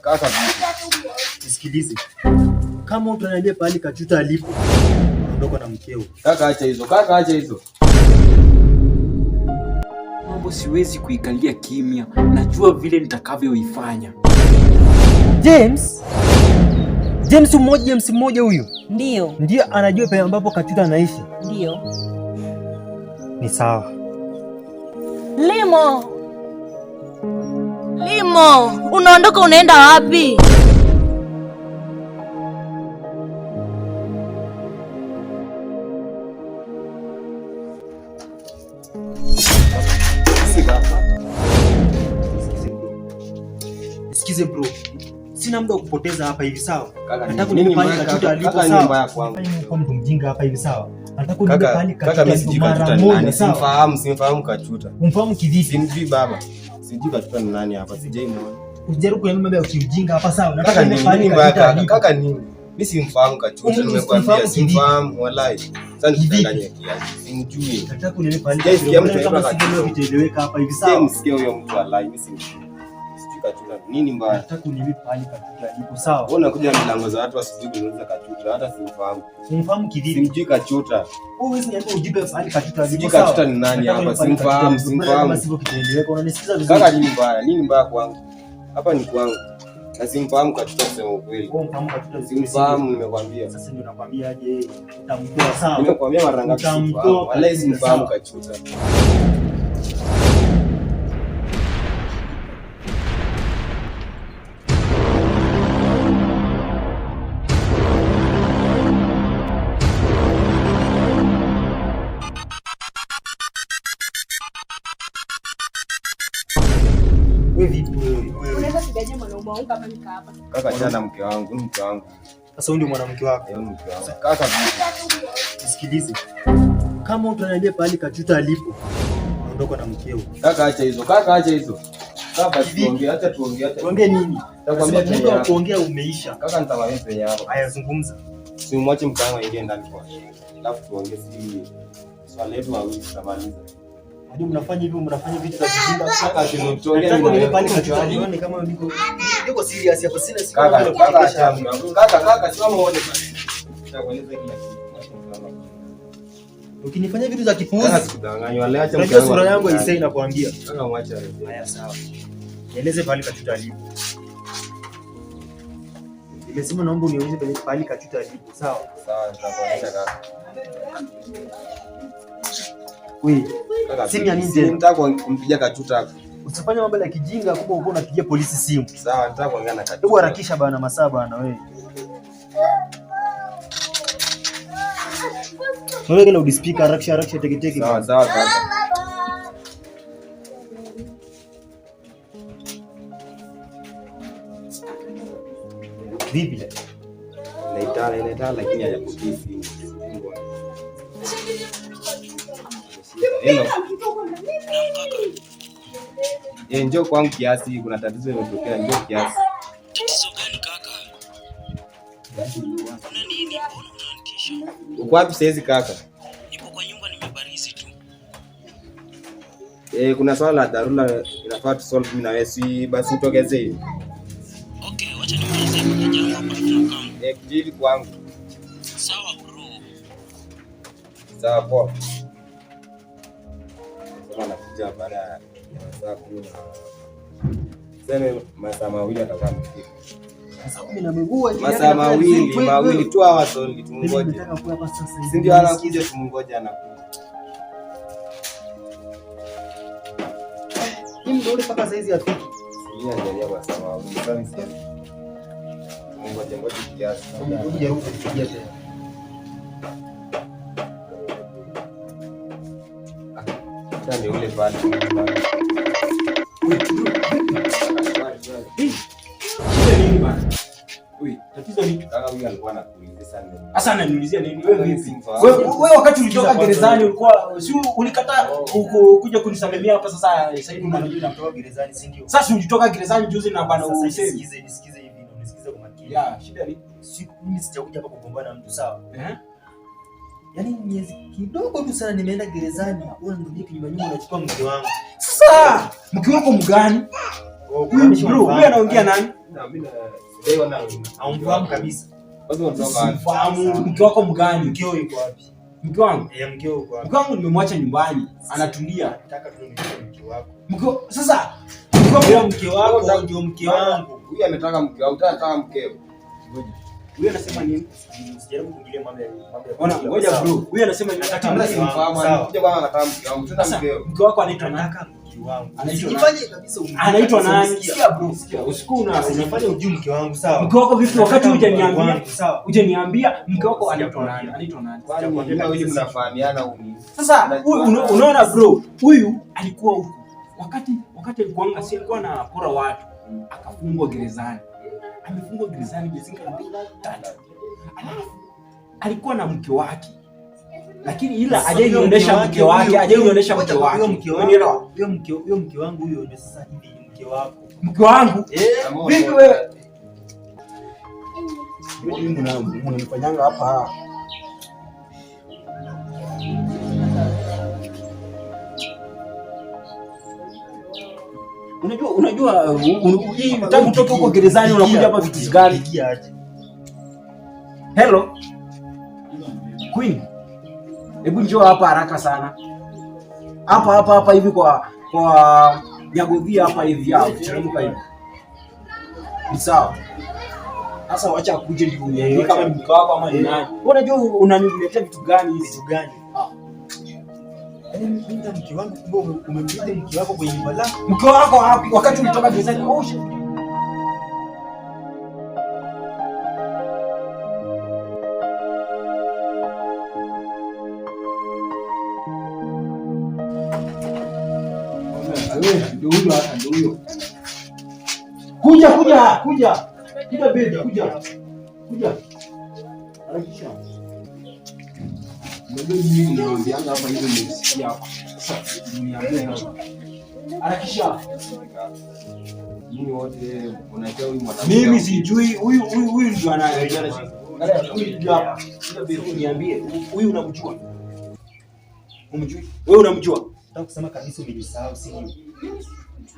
Kaka nisikilize. Kama utaniambia pale Kachuta alipo, ondoka na mkeo. Kaka acha hizo. Kaka acha hizo. Mambo siwezi kuikalia kimya. Najua vile nitakavyoifanya. James mmoja huyu. Ndio anajua pale ambapo Kachuta anaishi. Ndio. Ni sawa. Limo, unaondoka unaenda wapi? Sikize bro. Sina muda wa kupoteza hapa hivi sawa? Nataka nini pale Kachuta alipo sawa? Nyumba yako kwangu. Kwa mtu mjinga hapa hivi sawa? Nataka nipe pale Kachuta alipo mara moja sawa? Simfahamu Kachuta. Umfahamu kivipi? Simjui baba. Sijui Kachuta ni nani hapa? Sijaimwona. Ujaribu kuniambia mambo ya kijinga hapa sawa? Nataka nipe pale Kachuta alipo. Kaka nini? Mimi simfahamu Kachuta, nimekwambia simfahamu wallahi. Sasa nitadanganya kiasi. Simjui. Nataka unipe pale Kachuta kama sijaelewa vitaeleweka hapa hivi sawa? Msikie huyo mtu wallahi, mimi simjui. Kachuta nini mbaya? Nataka unipe pale Kachuta alipo sawa? Wewe unakuja milango za watu wasijui kuuliza Kachuta, hata simfahamu. Simfahamu kivipi? Simjui Kachuta. Wewe huwezi niambia ujipe pale Kachuta alipo sawa? Kachuta ni nani hapa? Simfahamu. Kama sivyo kitaeleweka. Unanisikiza vizuri? Kaka nini mbaya? Nini mbaya kwangu? Hapa ni kwangu. Na simfahamu Kachuta kusema ukweli. Wewe unamfahamu Kachuta? Simfahamu nimekwambia. Sasa ndio nakwambia aje utamtoa sawa? Nimekwambia mara ngapi simfahamu? Wallahi simfahamu Kachuta. Unaweza kujaje mwanaume wangu kama nika hapa? Kaka jana mke wangu, ni mke wangu. Sasa huyu ndio mwanamke wako? Yeye ni mke wangu. Kaka nisikilize. Kama utaniambia pale Kachuta alipo, ondoka na mkeo. Kaka acha hizo. Kaka acha hizo. Kaka tuongee, acha tuongee. Tuongee nini? Nitakwambia muda wa kuongea umeisha. Kaka nitamwambia penye hapo. Haya zungumza. Simwache mke wangu aingie ndani kwa. Alafu tuongee si swali letu wawili tutamaliza. Hadi mnafanya hivi, mnafanya vitu vya kijinga. Kaka tunatolea mimi nipe pale Kachuta nione kama niko serious hapa, sina siku kaka sio muone basi. Nitakueleza kila kitu. Ukinifanya vitu za kipuuzi, kaka sikudanganywa. Wale acha mke wangu. Sura yangu haisei nakwambia. Kaka mwache. Haya sawa. Nieleze pale Kachuta alipo. Nimesema naomba unionyeshe pale Kachuta alipo, sawa? Sawa, nitakuonyesha kaka. Wewe, simu ya nini? Nataka kumpigia Kachuta hapo. Usifanye mambo ya kijinga kubwa uko unapigia polisi simu. Sawa, nataka kuongea na Kachuta. Hebu harakisha bana, masaa bana wewe. Wewe kile udispika harakisha teke. Sawa kaka. Vipi? Inaita lakini hayapokei simu. Njoo kwangu kiasi, kuna tatizo limetokea, njoo kiasi. Tatizo gani kaka? Kuna nini? Mbona unanitisha? Uko wapi saizi kaka? Nipo kwa nyumba nimebarizi tu. Kuna swala la dharura inafaa tu solve mimi na wewe, si basi utogezee. Okay, acha nimalize kwa jambo hapa tunakaa. Kijili kwangu. Sawa bro. Sawa poa. Anakuja baada ya saa 10 sema masaa mawili atakuwa amefika. Sasa 10 na mguu masaa mawili tu hawa soli tumungoje. Si ndio anakuja tumungoje anakuja. Mimi ndio mpaka saa hizi afiki. Mimi najalia masaa mawili sasa sisi. Tumungoje kiasi. Ngoja kufikia tena. Ndio ule pale. Nini bana? Tatizo ni kaka huyu alikuwa anakuuliza sana. Sasa ananiulizia nini? Wewe wakati ulitoka gerezani ulikuwa si ulikataa kuja kunisalimia hapa sasa hivi unajua kutoka gerezani si ndio? Sasa ulitoka gerezani juzi na bana nisikize hivi unisikize kwa makini. Shida ni mimi sijakuja hapa kugombana na mtu sawa? Yaani miezi kidogo tu sana nimeenda gerezani, wewe unarudi kinyume nyuma unachukua mke wangu. Sasa mke wako mgani? Bro, wewe anaongea nani? Haumfahamu kabisa. Fahamu mke wako mgani? Mkeo yuko wapi? Mke wangu? Mkeo yuko wapi? Mke wangu nimemwacha nyumbani, anatulia. Nataka tuone mke wako. Mke sasa Mke wako ndio mke wangu. Huyu ametaka mke wangu, unataka mkeo. Ngoja. Huyu anasema nini? Usijaribu kuingilia mambo ya. Ona, ngoja bro. Huyu anasema nataka mfahamu, anakuja bwana anataka mke wangu, tuna mkeo. Mke wako anaitwa nani? Usijifanye kabisa. Anaitwa nani? Sikia bro, sikia. Usiku unafanya ujui mke wangu, sawa? Mke wako vipi wakati hujaniambia? Hujaniambia mke wako anaitwa nani? Anaitwa nani? Kwani mnafahamiana huko? Sasa unaona bro, huyu alikuwa huko. Wakati alikuanga si alikuwa na pora watu, akafungwa gerezani. Amefungwa gerezani miezi ngapi? 3. Alafu alikuwa na mke wake. Lakini ila hajaionyesha mke wake, hajaionyesha mke wake. Umeelewa? Huyo mke wangu huyo ndio sasa hivi mke wako. Mke wangu? Vipi wewe? Mimi mnanifanyanga hapa. Unajua hii tangu toka huko gerezani unakuja hapa vitu gani? Hello. Queen. Hebu njoo hapa haraka sana. Hapa hivi kwa Nyagodhia hapa hivi hapo. Teremka hivi. Ni sawa. Sasa wacha akuje ndio uniambie kama ni mke wako ama ni nani. Unajua unaniletea vitu gani hizi? Vitu gani? Mimi mke wangu kumbe umemleta mke wako kwenye nyumba lako. Mke wako wapi wakati ulitoka gerezani? Ndio huyo hapa, ndio huyo. Kuja baby, kuja. Harakisha. Ndio mimi ninaambianga hapa hivi nimesikia hapa. Sasa niambie hapa. Harakisha. Mimi wote unajua huyu mwanamke. Mimi sijui huyu ndio anaelewa. Huyu ndio hapa. Kuja baby niambie. Huyu unamjua? Umjui? Wewe unamjua? Nataka kusema kabisa umenisahau, si ndio?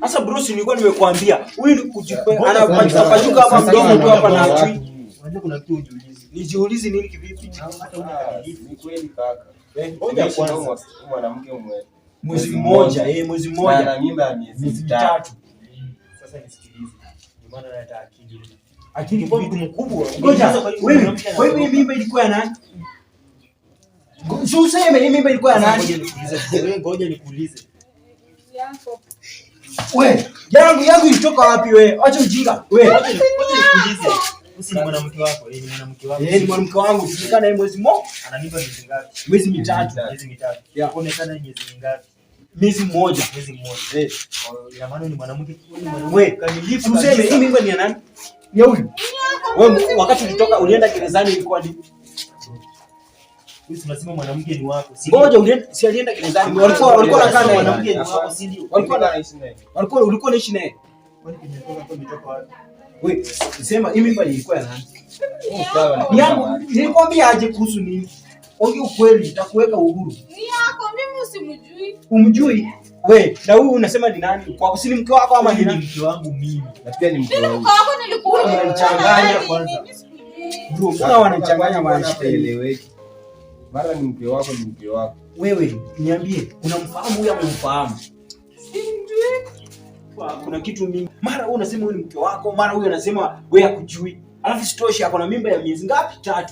Sasa bro, si nilikuwa nimekuambia huyu ni kujipa anapashuka hapa mdomo tu hapa na ajui. Unajua kuna kitu ujiulize. Nijiulize nini kivipi? Hata unadilifu ni kweli kaka. Ngoja kwanza mwanamke umwe mwezi mmoja na mimba ya miezi 3. Sasa nisikilize. Ndio maana nataka akili. Akili Kwa mtu mkubwa. Ngoja wewe mimba ilikuwa ya nani? Sio useme hii mimba ilikuwa ya nani? Ngoja nikuulize. Wewe, yangu ilitoka wapi wewe? Acha ujinga. Wewe, ngoja nikuulize. Usi ni mwanamke wako, ni mwanamke wako. Ni mwanamke wangu. Tulikana naye mwezi mmoja. Ana mimba miezi ngapi? Miezi 3. Miezi 3. Yaonekana miezi mingapi? Miezi mmoja. Ina maana ni mwanamke. Wewe, kamilifu. Useme hii mimba ni ya nani? Ni huyu. Wewe wakati ulitoka ulienda gerezani ilikuwa ni wewe unasema mwanamke ni wako. Ngoja alienda gerezani. Walikuwa nakaa na mwanamke ni wako, si ndio? Ulikuwa unaishi naye. Kwani kimetoka wapi? Wewe, sema hii mimba ilikuwa ya nani? Yangu, nilikwambia aje kuhusu nini? Ongea ukweli, nitakuweka uhuru. Ni yako, mimi usimjui. Umjui? Wewe, na huyu unasema ni nani? Kwa kusini mke wako ama ni nani? Mke wangu mimi. Na pia ni mke wangu. Mke wako nilikuwa unanichanganya kwanza. Bro, mbona wanachanganya maisha eleweki? Mara ni mke wako, ni mke wako. Wewe, niambie, unamfahamu huyu ama umfahamu? simjui. Kuna kitu mingi. Mara wewe unasema huyu ni mke wako, mara huyu anasema wewe hakujui. Alafu sitoshi ako na mimba ya miezi ngapi? 3.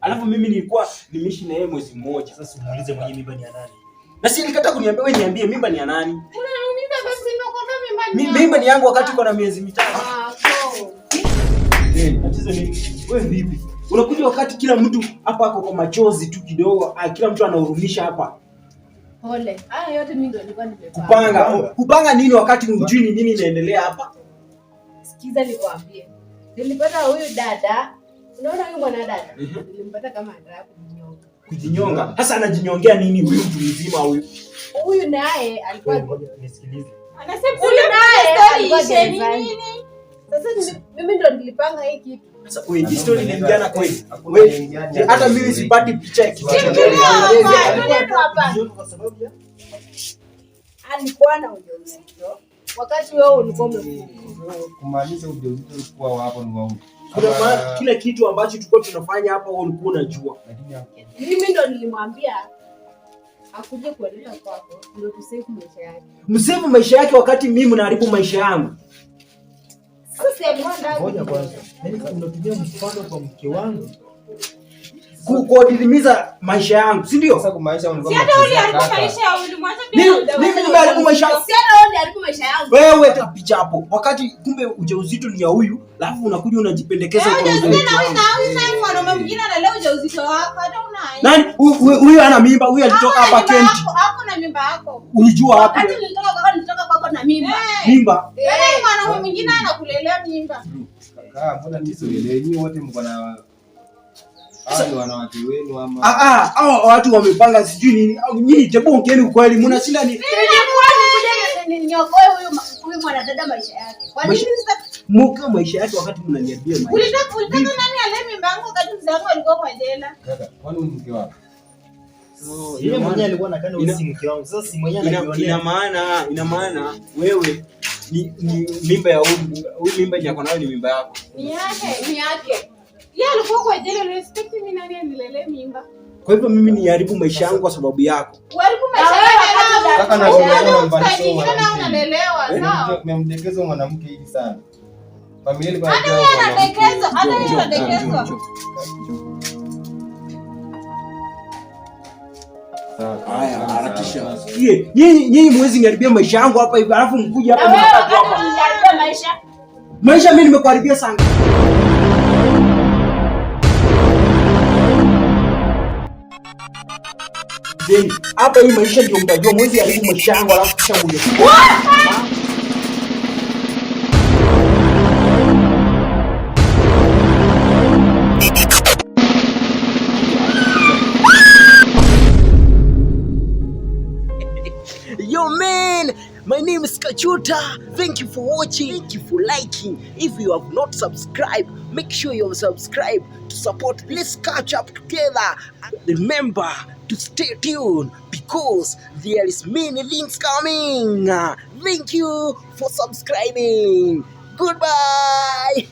Alafu mimi nilikuwa nimeishi na yeye mwezi mmoja. Sasa umuulize mwenye mimba ni ya nani? Na si nikata kuniambia wewe niambie mimba ni ya nani? Unaniuliza basi nimekwambia mimba ni. Mimba ni yangu wakati uko na miezi 3. Tatizo ni wewe vipi? Unakuja wakati kila mtu hapa ako kwa machozi tu kidogo, kila mtu anahurumisha hapa. Pole. Haya yote mimi ndio nilikuwa nimepanga. Kupanga nini wakati unjui ni nini inaendelea hapa? Sikiza nikwambie. Nilipata huyu dada. Unaona huyu mwanadada? Nilimpata kama anataka kujinyonga. Kujinyonga? Sasa anajinyongea nini huyu mtu mzima huyu? Huyu naye alikuwa nisikilize. Anasema huyu naye alikuwa nini? Sasa mimi ndo nilipanga hii kitu. Sasa wewe story inaingiana kweli? Hata mimi sipati picha ya kitu. Alikuwa na ujauzito. wakati wewe ulikuwa umefunga. Kumaanisha ujauzito ulikuwa wapo ni wangu. Kuna maana kila kitu ambacho tulikuwa tunafanya hapa wewe ulikuwa unajua. Mimi ndo nilimwambia akuje kueleza kwako ndio tusave maisha yake. Msave maisha yake wakati mimi naharibu maisha yangu. Sasa ngoja kwanza. Yaani kama unatumia mfano kwa mke wangu kuadhimiza maisha yangu, si ndio? Sasa kumaanisha unataka hata uliharibu maisha ya ulimwacha bila mimi nimeharibu maisha yangu. Si hata uliharibu maisha yangu. Wewe tapicha hapo. Wakati kumbe ujauzito ni ya huyu, alafu unakuja unajipendekeza kwa ujauzito. Wewe mwanaume mwingine analea ujauzito wako, hata unaye. Nani? Huyu ana mimba, huyu alitoka hapa Kent. Hapo na mimba yako. Ulijua hapo. Hata nilitoka kwako na mimba. Mimba. Wewe mwanaume mwingine anakulelea mimba. Mbona tisielewi nyinyi wote mko na wanawake wenu ama hao watu wamepanga sijui nini. Nyinyi tebu ongeeni ukweli, mnashinda ni niokoe huyu mwanadada maisha yake. Kwa nini sasa muka maisha yake wakati mnaniambia maisha? Ulitaka nani ale mimba yangu wakati mzee wangu alikuwa kwa jela? Kaka, kwani mke wako? Yeye mwenyewe alikuwa anakana usi mke wangu. Sasa si mwenyewe anajionea. Ina maana wewe ni mimba ya huyu mimba yako nayo ni mimba yako. Ni yake. Yeye alikuwa kwa jela, respect mimi nani anilelee mimba. Kwa hivyo mimi niharibu maisha yangu kwa sababu yako. Uharibu maisha yako. Kaka na unalelewa, sawa? Mmemdekeza mwanamke hivi sana. Familia ilikuwa hata yeye anadekezwa, hata yeye anadekezwa. Haya, harakisha. Nyinyi mwezi niharibia maisha yangu hapa hivi, alafu mkuja hapa mnataka hapa. Niharibia maisha. Maisha mimi nimekuharibia sana. Then hapa hii maisha ndio mtajua mwezi haribu maisha yangu alafu kisha muje. Yo man, my name is Kachuta. Thank you for watching. Thank you for liking. If you have not subscribed, make sure you subscribe to support. Let's catch up together. And remember to stay tuned because there is many things coming. Thank you for subscribing. Goodbye.